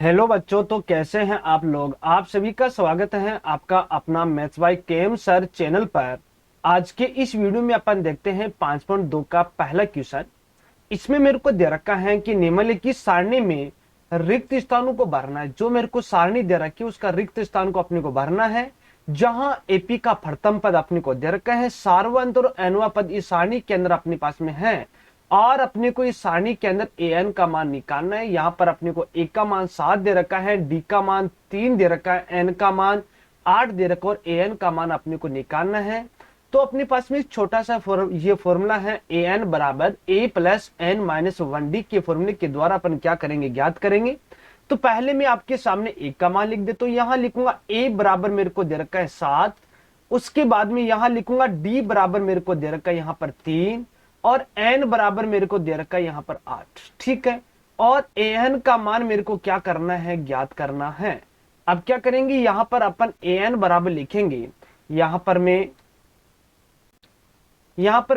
Hello बच्चों, तो कैसे हैं आप लोग। आप सभी का स्वागत है आपका अपना maths by KM sir channel पर। आज के इस वीडियो में अपन देखते हैं 5.2 का पहला क्वेश्चन। इसमें मेरे को दे रखा है कि निम्नलिखित सारणी में रिक्त स्थानों को भरना है। जो मेरे को सारणी दे रखी है उसका रिक्त स्थान को अपने को भरना है। जहां एपी का प्रथम पद अपने को दे रखा है, सार्वंत और एनवा पद इस सारणी के अंदर अपने पास में है और अपने को इस सारणी के अंदर ए एन का मान निकालना है। यहाँ पर अपने को ए का मान 7 दे रखा है, डी का मान 3 दे रखा है, एन का मान 8 दे रखा है और ए एन का मान अपने को निकालना है। तो अपने पास में छोटा सा ये फॉर्मूला है ए एन बराबर ए प्लस एन माइनस 1 डी के फॉर्मूले के द्वारा अपन क्या करेंगे, ज्ञात करेंगे। तो पहले मैं आपके सामने ए का मान लिख देता हूं। यहां लिखूंगा ए बराबर मेरे को दे रखा है 7। उसके बाद में यहां लिखूंगा डी बराबर मेरे को दे रखा है यहां पर 3 और एन बराबर मेरे को दे रखा है यहां पर 8। ठीक है, और ए एन का मान मेरे को क्या करना है, ज्ञात करना है। अब क्या करेंगे, यहां पर अपन ए एन बराबर लिखेंगे। यहां पर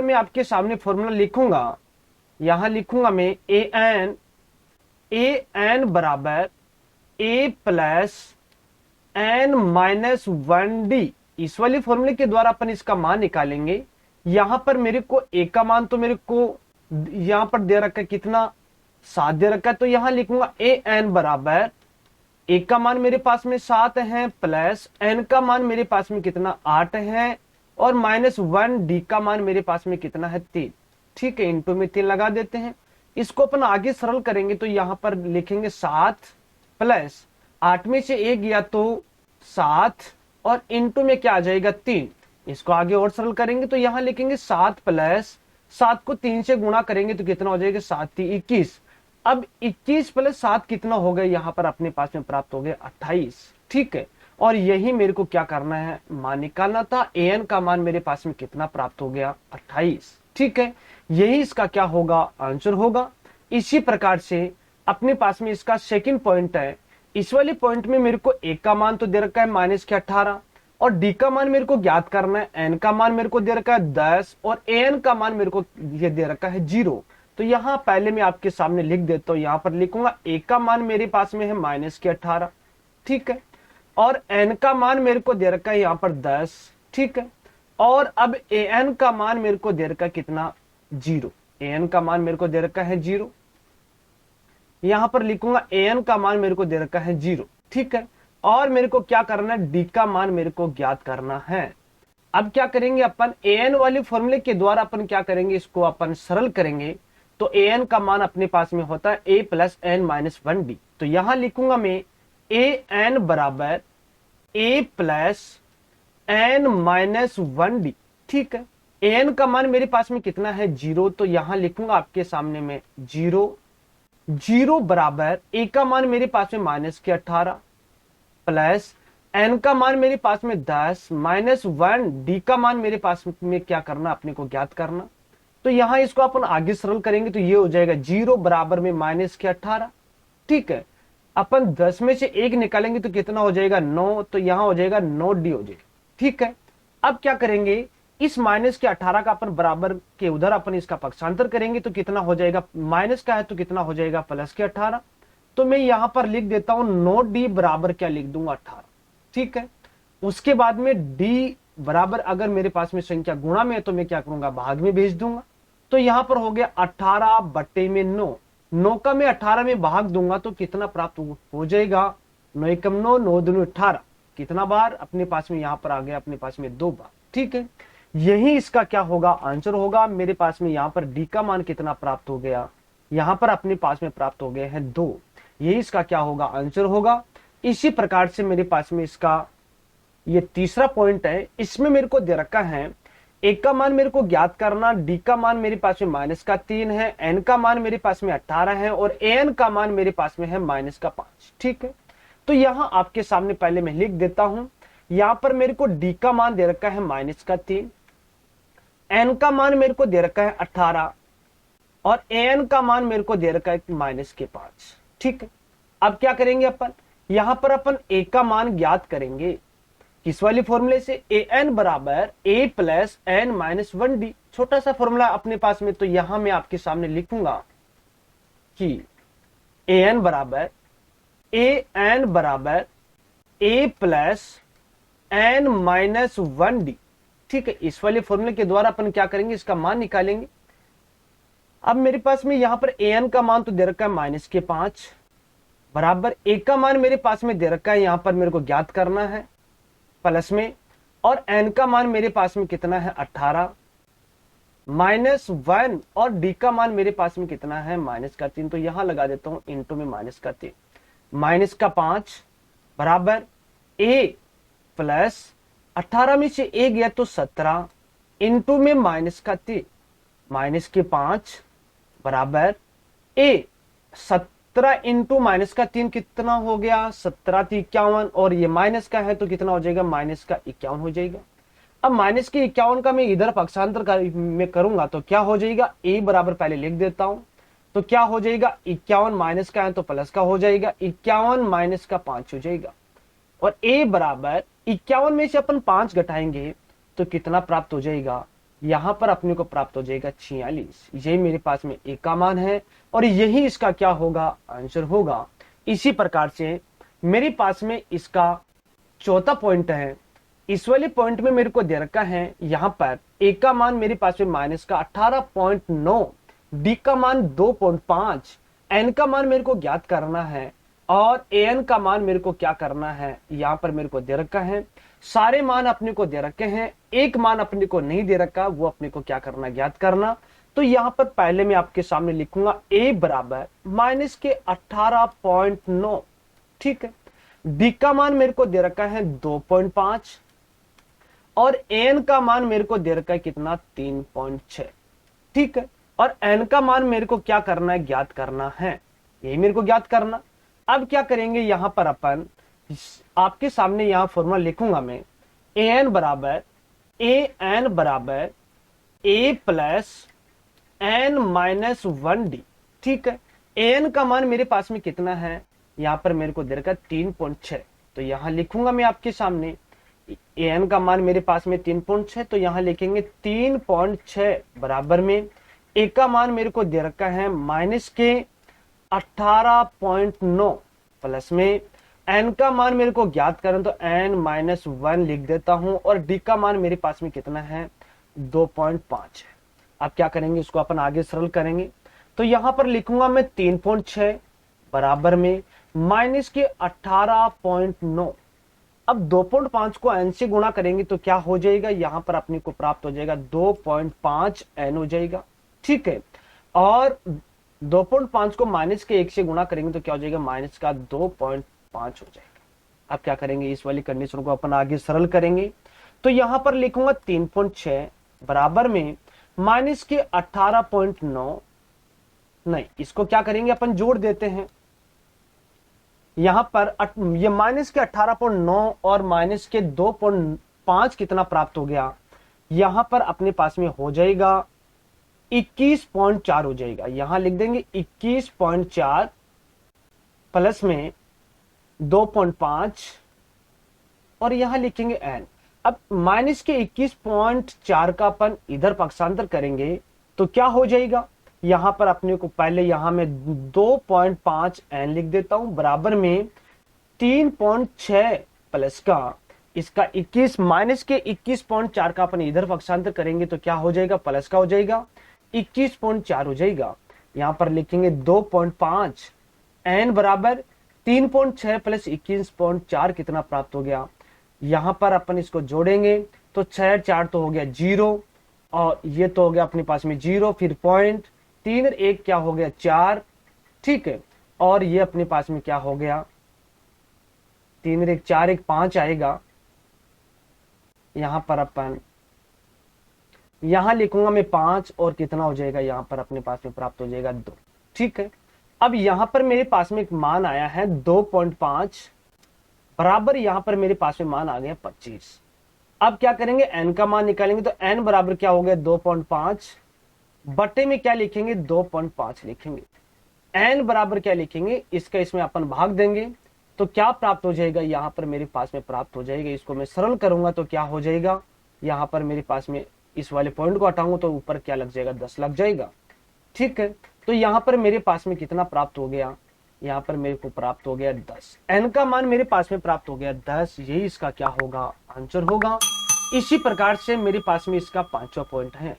मैं आपके सामने फॉर्मूला लिखूंगा। यहां लिखूंगा मैं ए एन बराबर ए प्लस एन माइनस 1 डी। इस वाले फॉर्मूले के द्वारा अपन इसका मान निकालेंगे। यहां पर मेरे को ए का मान तो मेरे को यहां पर दे रखा है कितना, 7 दे रखा है। तो यहां लिखूंगा ए एन बराबर ए का मान मेरे पास में 7 है प्लस एन का मान मेरे पास में कितना, 8 है और माइनस 1 डी का मान मेरे पास में कितना है, 3। ठीक है, इंटू में 3 लगा देते हैं। इसको अपन आगे सरल करेंगे तो यहां पर लिखेंगे 7 प्लस 8 में से 1 गया तो 7 और इंटू में क्या आ जाएगा, 3। इसको आगे और सरल करेंगे तो यहां लिखेंगे 7 प्लस 7 को 3 से गुणा करेंगे तो कितना हो जाएगा, 7 3 21। अब 21 प्लस 7 कितना हो गया, यहां पर अपने पास में प्राप्त हो गया 28। ठीक है, और यही मेरे को क्या करना है, मान निकालना था। ए एन का मान मेरे पास में कितना प्राप्त हो गया, 28। ठीक है, यही इसका क्या होगा, आंसर होगा। इसी प्रकार से अपने पास में इसका सेकंड पॉइंट है। इस वाले पॉइंट में मेरे को ए का मान तो दे रखा है माइनस के 18 और डी का मान मेरे को ज्ञात करना है। एन का मान मेरे को दे रखा है 10 और ए एन का मान मेरे को ये दे रखा है 0। तो यहां पहले मैं आपके सामने लिख देता हूं। यहां पर लिखूंगा ए का मान मेरे पास में है माइनस के 18। ठीक है, और एन का मान मेरे को दे रखा है यहां पर 10। ठीक है, और अब ए एन का मान मेरे को दे रखा है कितना, 0। ए एन का मान मेरे को दे रखा है 0। यहां पर लिखूंगा ए एन का मान मेरे को दे रखा है 0। ठीक है, और मेरे को क्या करना है, डी का मान मेरे को ज्ञात करना है। अब क्या करेंगे अपन, ए एन वाले फॉर्मूले के द्वारा अपन क्या करेंगे, इसको अपन सरल करेंगे। तो ए एन का मान अपने पास में होता है ए प्लस एन माइनस 1 डी। तो यहां लिखूंगा मैं ए एन बराबर ए प्लस एन माइनस 1 डी। ठीक है, ए एन का मान मेरे पास में कितना है, 0। तो यहां लिखूंगा आपके सामने में 0 बराबर ए का मान मेरे पास में माइनस के 18 प्लस एन का मान मेरे पास में 10 माइनस 1 डी का मान मेरे पास में क्या करना, अपने को ज्ञात करना। तो यहां इसको अपन आगे सरल करेंगे तो ये हो जाएगा 0 बराबर में माइनस के 18। ठीक है, अपन 10 में से 1 निकालेंगे तो कितना हो जाएगा, 9। तो यहां हो जाएगा 9 डी हो जाएगा। ठीक है, अब क्या करेंगे, इस माइनस के 18 का अपन बराबर के उधर अपन इसका पक्षांतर करेंगे तो कितना हो जाएगा, माइनस का है तो कितना हो जाएगा, प्लस के 18। तो मैं यहां पर लिख देता हूं 9 डी बराबर क्या लिख दूंगा, 18। ठीक है, उसके बाद में डी बराबर अगर मेरे पास में संख्या गुणा में है तो मैं क्या करूंगा, भाग में भेज दूंगा। तो यहां पर हो गया 18 बट्टे में 9। 9 का मैं 18 में भाग दूंगा तो कितना प्राप्त हो जाएगा, 9 एकम 9, 9 दूनी 18। कितना बार अपने पास में यहां पर आ गया, अपने पास में 2 बार। ठीक है, यही इसका क्या होगा, आंसर होगा। मेरे पास में यहां पर डी का मान कितना प्राप्त हो गया, यहां पर अपने पास में प्राप्त हो गए हैं 2। यही इसका क्या होगा, आंसर होगा। इसी प्रकार से मेरे पास में इसका ये तीसरा पॉइंट है। इसमें मेरे को दे रखा है ए का मान मेरे को ज्ञात करना, डी का मान मेरे पास में माइनस का 3 है, एन का मान मेरे पास में 18 है और ए एन का मान मेरे पास में है माइनस का 5। ठीक है, तो यहां आपके सामने पहले मैं लिख देता हूं। यहां पर मेरे को डी का मान दे रखा है माइनस का 3, एन का मान मेरे को दे रखा है 18 और ए एन का मान मेरे को दे रखा है माइनस के 5। ठीक है, अब क्या करेंगे अपन, यहां पर अपन ए का मान ज्ञात करेंगे। किस वाले फॉर्मूले से, ए एन बराबर ए प्लस एन माइनस 1 डी। छोटा सा फॉर्मूला अपने पास में, तो यहां मैं आपके सामने लिखूंगा कि ए एन बराबर ए एन बराबर ए प्लस एन माइनस 1d। ठीक है, इस वाले फॉर्मूले के द्वारा अपन क्या करेंगे, इसका मान निकालेंगे। अब मेरे पास में यहां पर ए एन का मान तो दे रखा है -5 बराबर ए का मान मेरे पास में दे रखा है, यहां पर मेरे को ज्ञात करना है प्लस में, और एन का मान मेरे पास में कितना है 18 -1, और डी का मान मेरे पास में कितना है -3। तो यहां लगा देता हूं इंटू में -3, -5 बराबर ए प्लस 18 में से ए गया तो 17 इंटू में -3, -5 बराबर ए 17 इंटू -3 कितना हो गया 17 × 51, और ये माइनस का है तो कितना हो जाएगा -51 हो जाएगा। अब -51 का मैं इधर पक्षांतर में करूंगा तो क्या हो जाएगा, ए बराबर पहले लिख देता हूं, तो क्या हो जाएगा 51 माइनस का है तो प्लस का हो जाएगा, 51 - 5 हो जाएगा, और ए बराबर 51 में से अपन 5 घटाएंगे तो कितना प्राप्त हो जाएगा, यहां पर अपने को प्राप्त हो जाएगा 46। यही मेरे पास में ए का मान है और यही इसका क्या होगा, आंसर होगा। इसी प्रकार से मेरे पास में इसका चौथा पॉइंट है, इस वाले पॉइंट में मेरे को दे रखा है यहां पर ए का मान मेरे पास में -18.9, डी का मान 2.5, एन का मान मेरे को ज्ञात करना है, और ए एन का मान मेरे को क्या करना है, यहां पर मेरे को दे रखा है। सारे मान अपने को दे रखे हैं, एक मान अपने को नहीं दे रखा, वो अपने को क्या करना, ज्ञात करना। तो यहां पर पहले मैं आपके सामने लिखूंगा ए बराबर -18.9। ठीक है, डी का मान मेरे को दे रखा है 2.5, और एन का मान मेरे को दे रखा है कितना 3.6। ठीक है, और एन का मान मेरे को क्या करना है, ज्ञात करना है, यही मेरे को ज्ञात करना। अब क्या करेंगे, यहां पर अपन आपके सामने यहां फॉर्मूला लिखूंगा मैं, ए एन बराबर ए प्लस एन माइनस 1d। ठीक है, ए एन का मान मेरे पास में कितना है, यहां पर मेरे को दे रखा 3.6, तो यहां लिखूंगा मैं आपके सामने ए एन का मान मेरे पास में 3.6, तो यहां लिखेंगे 3.6 बराबर में ए का मान मेरे को दे रखा है -18.9 प्लस में एन का मान मेरे को ज्ञात करें तो n-1 लिख देता हूं, और डी का मान मेरे पास में कितना है 2.5 है। अब क्या करेंगे, इसको अपन आगे सरल करेंगे, तो यहां पर लिखूंगा मैं 3.6 बराबर में -18.9। अब 2.5 को n से गुणा करेंगे तो क्या हो जाएगा, यहां पर अपने को प्राप्त हो जाएगा 2.5 n हो जाएगा। ठीक है, और 2.5 को -1 से गुणा करेंगे तो क्या हो जाएगा, -2.5 हो जाएगा। अब क्या करेंगे, इस वाली कंडीशन को अपन आगे सरल करेंगे, तो यहां पर लिखूंगा 3.6 बराबर में -18.9, नहीं इसको क्या करेंगे अपन जोड़ देते हैं, यहां पर ये -18.9 और -2.5 कितना प्राप्त हो गया, यहां पर अपने पास में हो जाएगा 21.4 हो जाएगा। यहां लिख देंगे 21.4 प्लस में 2.5, और यहां लिखेंगे n। अब -21.4 का अपन इधर पक्षांतर करेंगे तो क्या हो जाएगा, यहां पर अपने को पहले यहां में 2.5 n लिख देता हूं बराबर में 3.6 प्लस का इसका 21 का अपन इधर पक्षांतर करेंगे तो क्या हो जाएगा, प्लस का हो जाएगा 21.4 हो जाएगा। यहां पर लिखेंगे 2.5 n बराबर 3.6 प्लस 21.4 कितना प्राप्त हो गया, यहां पर अपन इसको जोड़ेंगे तो 6 4 तो हो गया 0, और ये तो हो गया अपने पास में 0, फिर पॉइंट 3 और 1 क्या हो गया 4। ठीक है, और ये अपने पास में क्या हो गया 3 और 1 4 1 5 आएगा। यहां पर अपन यहां लिखूंगा मैं 5, और कितना हो जाएगा, यहां पर अपने पास में प्राप्त हो जाएगा 2। ठीक है, अब यहां पर मेरे पास में एक मान आया है 2.5 बराबर, यहां पर मेरे पास में मान आ गया 25। अब क्या करेंगे, n का मान निकालेंगे तो n बराबर क्या हो गया 2.5 बटे में क्या लिखेंगे 2.5 लिखेंगे, n बराबर क्या लिखेंगे, इसका इसमें अपन भाग देंगे तो क्या प्राप्त हो जाएगा, यहां पर मेरे पास में प्राप्त हो जाएगा। इसको मैं सरल करूंगा तो क्या हो जाएगा, यहां पर मेरे पास में इस वाले पॉइंट को हटाऊंगा तो ऊपर क्या लग जाएगा 10 लग जाएगा। ठीक है, तो यहां पर मेरे पास में कितना प्राप्त हो गया, यहाँ पर मेरे को प्राप्त हो गया 10, n का मान मेरे पास में प्राप्त हो गया 10, यही इसका क्या होगा, आंसर होगा। इसी प्रकार से मेरे पास में इसका 5वां पॉइंट है।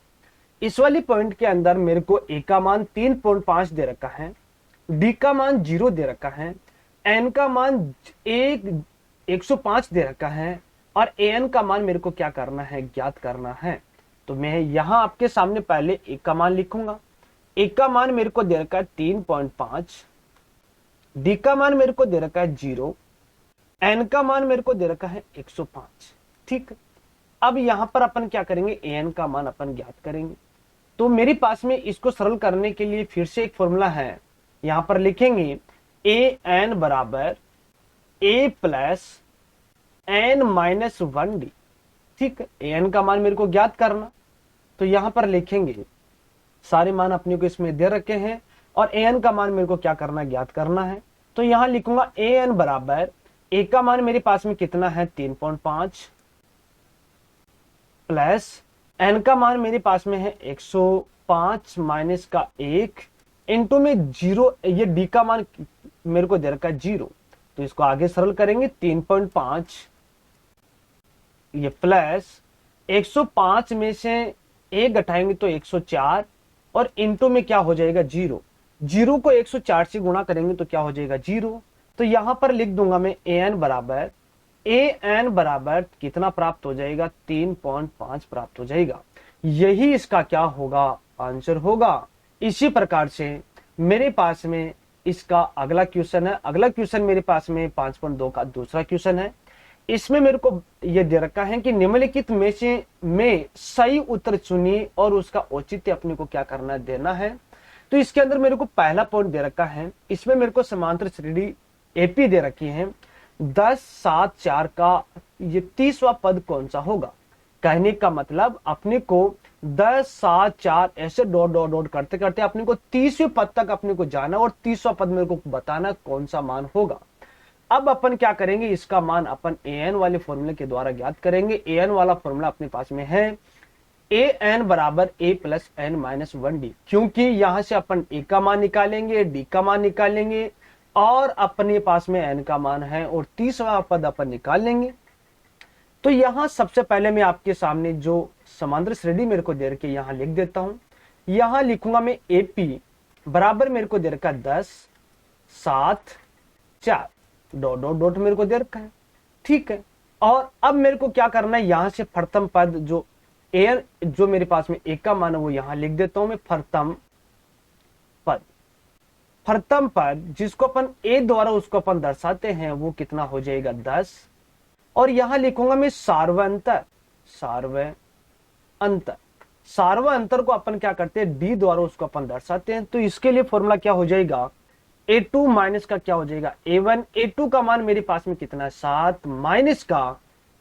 इस वाली पॉइंट के अंदर मेरे को a का मान 3.5 दे रखा है, d का मान 0 दे रखा है, n का मान 105 दे रखा है और an का मान मेरे को क्या करना है, ज्ञात करना है। तो मैं यहां आपके सामने पहले a का मान लिखूंगा। a का मान मेरे को दे रखा है 3.5, d का मान मेरे को दे रखा है 0, n का मान मेरे को दे रखा है 105। ठीक, अब यहां पर अपन क्या करेंगे, an का मान अपन ज्ञात करेंगे। तो मेरे पास में इसको सरल करने के लिए फिर से एक फॉर्मूला है, यहां पर लिखेंगे an बराबर a plus n minus 1d। ठीक, an का मान मेरे को ज्ञात करना, तो यहां पर लिखेंगे, सारे मान अपने को इसमें दे रखे हैं और an का मान मेरे को क्या करना, ज्ञात करना है। तो यहां लिखूंगा an बराबर a का मान मेरे पास में कितना है 3.5 प्लस n का मान मेरे पास में है 105 माइनस का 1 इंटू में 0, ये d का मान मेरे को दे रखा है 0, तो इसको आगे सरल करेंगे 3.5 ये प्लस 105 में से 1 घटाएंगे तो 104 और इंटू में क्या हो जाएगा 0, 0 को 104 से गुणा करेंगे तो क्या हो जाएगा 0। तो यहां पर लिख दूंगा मैं an बराबर कितना प्राप्त हो जाएगा, 3.5 प्राप्त हो जाएगा। यही इसका क्या होगा, आंसर होगा। इसी प्रकार से मेरे पास में इसका अगला क्वेश्चन है। अगला क्वेश्चन मेरे पास में 5.2 का दूसरा क्वेश्चन है। इसमें मेरे को यह दे रखा है कि निम्नलिखित में से में सही उत्तर चुनिए और उसका औचित्य अपने को क्या करना देना है। तो इसके अंदर मेरे को पहला पॉइंट दे रखा है, इसमें मेरे को समांतर श्रेणी एपी दे रखी है। 10, 7, 4 का ये 30वां पद कौन सा होगा। कहने का मतलब अपने को 10, 7, 4 ऐसे डॉट डॉट डॉट करते करते अपने को 30वें पद तक अपने को जाना और 30वां पद मेरे को बताना कौन सा मान होगा। अब अपन क्या करेंगे, इसका मान अपन an वाले फॉर्मूले के द्वारा ज्ञात करेंगे। an वाला फॉर्मूला अपने पास में है an बराबर a plus n minus 1d, क्योंकि यहां से अपन a का मान निकालेंगे, d का मान निकालेंगे और अपने पास में n का मान है और 30वां पद अपन निकाल लेंगे। तो यहां सबसे पहले मैं आपके सामने जो समांतर श्रेणी मेरे को दे रखी है यहां लिख देता हूं। यहां लिखूंगा मैं AP बराबर मेरे को दे रखा 10, 7, 4 डॉट डॉट डॉट मेरे को दे रखा है। ठीक है, और अब मेरे को क्या करना है, यहां से प्रथम पद जो a जो मेरे पास में a का मान है वो यहां लिख देता हूं मैं। प्रथम पद जिसको अपन a द्वारा उसको अपन दर्शाते हैं वो कितना हो जाएगा 10, और यहां लिखूंगा मैं सार्व अंतर को अपन क्या करते हैं, d द्वारा उसको अपन दर्शाते हैं। तो इसके लिए फॉर्मूला क्या हो जाएगा, a2 माइनस का क्या हो जाएगा a1। a2 का मान मेरे पास में कितना है 7 माइनस का,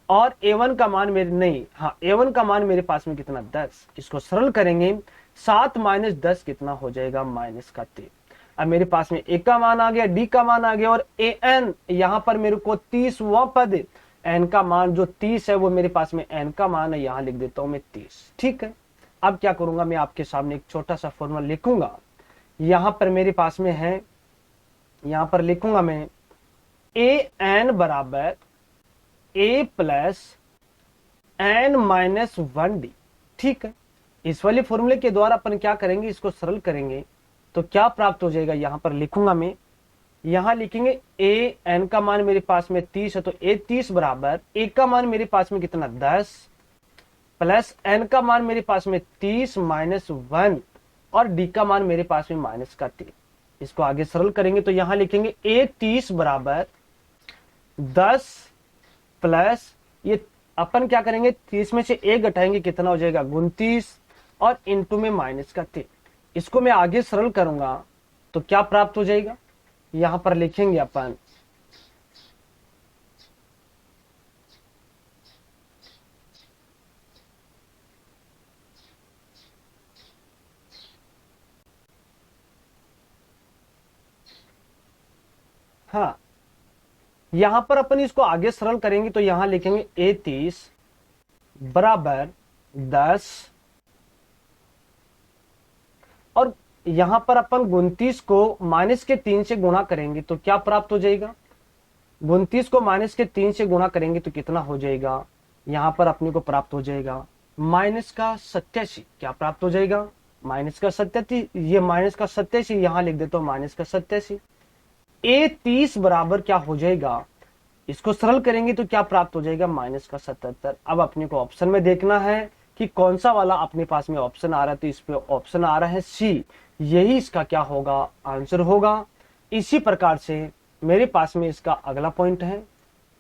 और a1 का मान a1 का मान मेरे पास में कितना 10। इसको सरल करेंगे 7 माइनस 10 कितना हो जाएगा माइनस का 3। अब मेरे पास में a का मान आ गया, d का मान आ गया और an यहां पर मेरे को 30वां पद n का मान जो 30 है वो मेरे पास में n का मान है, यहां लिख देता हूं मैं 30। ठीक है, अब क्या करूंगा मैं आपके सामने एक छोटा सा फॉर्मूला लिखूंगा। यहां पर मेरे पास में है, यहां पर लिखूंगा मैं an बराबर a plus n minus 1d। ठीक है, इस वाले फॉर्मूले के द्वारा अपन क्या करेंगे, इसको सरल करेंगे तो क्या प्राप्त हो जाएगा, यहां पर लिखूंगा मैं। यहां लिखेंगे an का मान मेरे पास में 30 है, तो a 30 बराबर a का मान मेरे पास में कितना 10 प्लस n का मान मेरे पास में 30 माइनस 1 और d का मान मेरे पास में माइनस का 3। इसको आगे सरल करेंगे तो यहां लिखेंगे a 30 बराबर 10 प्लस ये अपन क्या करेंगे 30 में से 1 घटाएंगे कितना हो जाएगा 29 और इंटू में माइनस का 3। इसको मैं आगे सरल करूंगा तो क्या प्राप्त हो जाएगा, यहां पर लिखेंगे अपन हाँ, यहां पर अपन इसको आगे सरल करेंगे तो यहां लिखेंगे a 30 बराबर 10 और यहां पर अपन 29 को माइनस के 3 से गुणा करेंगे तो क्या प्राप्त हो जाएगा, 29 को माइनस के 3 से गुणा करेंगे तो कितना हो जाएगा, यहां पर अपने को प्राप्त हो जाएगा माइनस का 87। क्या प्राप्त हो जाएगा, माइनस का 87। ये माइनस का 87 यहां लिख देता हूं, माइनस का 87। ए 30 बराबर क्या हो जाएगा, इसको सरल करेंगे तो क्या प्राप्त हो जाएगा, माइनस का 77। अब अपने को ऑप्शन में देखना है कि कौन सा वाला अपने पास में ऑप्शन आ रहा है, तो इस पे ऑप्शन आ रहा है सी, यही इसका क्या होगा, आंसर होगा। इसी प्रकार से मेरे पास में इसका अगला पॉइंट है।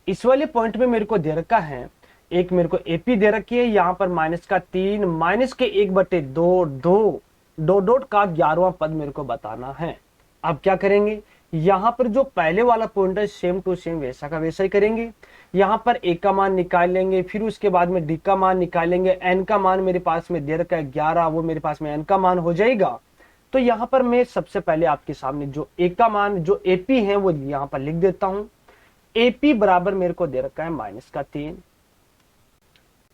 इस वाले पॉइंट में मेरे को दे रखा है, एक मेरे को एपी दे रखी है, यहाँ पर माइनस का 3 माइनस के 1/2 दो डॉट का 11वां पद मेरे को बताना है। अब क्या करेंगे, यहाँ पर जो पहले वाला पॉइंट है सेम टू सेम वैसा का वैसा ही करेंगे। यहाँ पर ए का मान निकाल लेंगे, फिर उसके बाद में डी का मान निकालेंगे, एन का मान मेरे पास में दे रखा है 11, वो मेरे पास में एन का मान हो जाएगा। तो यहाँ पर मैं सबसे पहले आपके सामने जो ए का मान जो एपी है वो यहाँ पर लिख देता हूं। एपी बराबर मेरे को दे रखा है माइनस का 3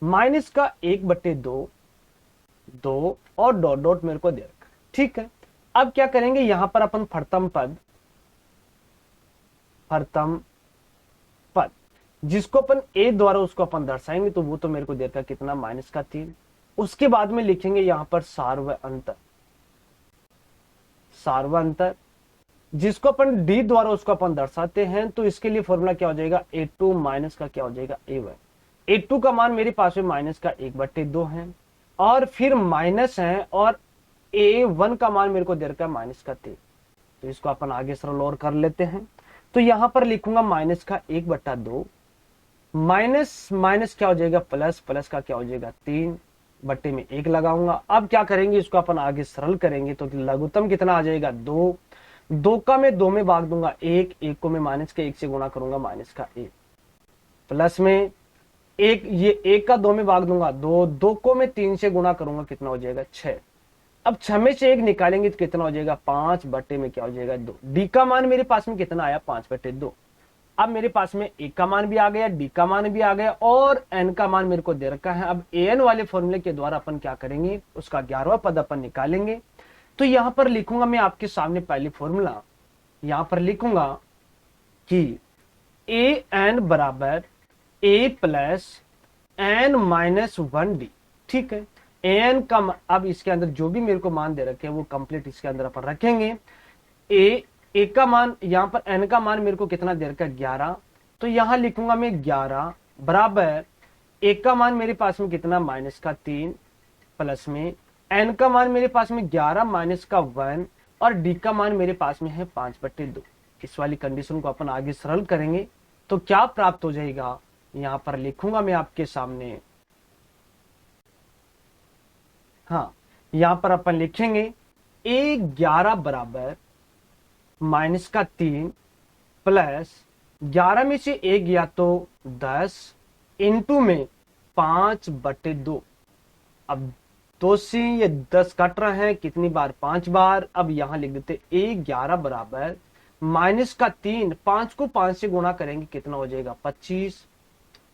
माइनस का 1/2 2 और डॉट डॉट मेरे को दे रखा है। ठीक है, अब क्या करेंगे, यहां पर अपन प्रथम पद जिसको अपन ए द्वारा उसको अपन दर्शाएंगे, तो वो तो मेरे को दे रखा है कितना, माइनस का 3। उसके बाद में लिखेंगे यहां पर सार्व अंतर जिसको अपन डी द्वारा उसको अपन दर्शाते हैं, तो इसके लिए फॉर्मूला क्या हो जाएगा, a2 माइनस का क्या हो जाएगा, a1। a2 का मान मेरे पास में माइनस का 1/2 है, और फिर माइनस है, और a1 का मान मेरे को दे रखा है माइनस का 3। तो इसको अपन आगे सरल और कर लेते हैं। तो यहां पर लिखूंगा माइनस का 1/2 माइनस माइनस क्या हो जाएगा, प्लस, प्लस का क्या हो जाएगा 3 बट्टे में 1 लगाऊंगा। अब क्या करेंगे, इसको अपन आगे सरल करेंगे तो लघुत्तम कितना आ जाएगा, 2 2 का मैं 2 में भाग दूंगा 1 1 को मैं माइनस के 1 से गुणा करूंगा, माइनस का 1 प्लस में 1, ये 1 का 2 में भाग दूंगा 2 2 को मैं 3 से गुणा करूंगा, कितना हो जाएगा 6। अब 6 में से 1 निकालेंगे तो कितना हो जाएगा, 5 बट्टे में क्या हो जाएगा 2। डी का मान मेरे पास में कितना आया, 5/2। अब मेरे पास में ए का मान भी आ गया, डी का मान भी आ गया, और एन का मान मेरे को दे रखा है। अब ए एन वाले फॉर्मूले के द्वारा अपन क्या करेंगे, उसका 11वां पद अपन निकालेंगे। तो यहां पर लिखूंगा मैं आपके सामने पहली फॉर्मूला, यहां पर लिखूंगा कि ए एन बराबर ए प्लस एन माइनस 1 डी। ठीक है, ए एन का अब इसके अंदर जो भी मेरे को मान दे रखे हैं वो कंप्लीट इसके अंदर अपन रखेंगे। ए का मान, यहां पर एन का मान मेरे को कितना दे रखा है, 11। तो यहां लिखूंगा मैं 11 बराबर ए का मान मेरे पास में कितना, माइनस का 3 प्लस में एन का मान मेरे पास में 11 माइनस का 1, और डी का मान मेरे पास में है 5/2। इस वाली कंडीशन को अपन आगे सरल करेंगे तो क्या प्राप्त हो जाएगा, यहां पर लिखूंगा मैं आपके सामने। हाँ, यहां पर अपन लिखेंगे A11 बराबर माइनस का 3 प्लस 11 में से 1 गया तो 10 इंटू में 5/2। अब 2 से ये 10 कट रहे हैं, कितनी बार, 5 बार। अब यहां लिख देते A11 बराबर माइनस का 3, 5 को 5 से गुणा करेंगे कितना हो जाएगा, 25।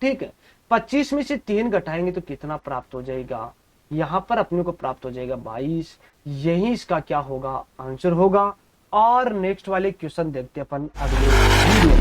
ठीक है, 25 में से 3 घटाएंगे तो कितना प्राप्त हो जाएगा, यहां पर अपने को प्राप्त हो जाएगा 22। यही इसका क्या होगा, आंसर होगा। और नेक्स्ट वाले क्वेश्चन देखते हैं अपन अगले वीडियो में।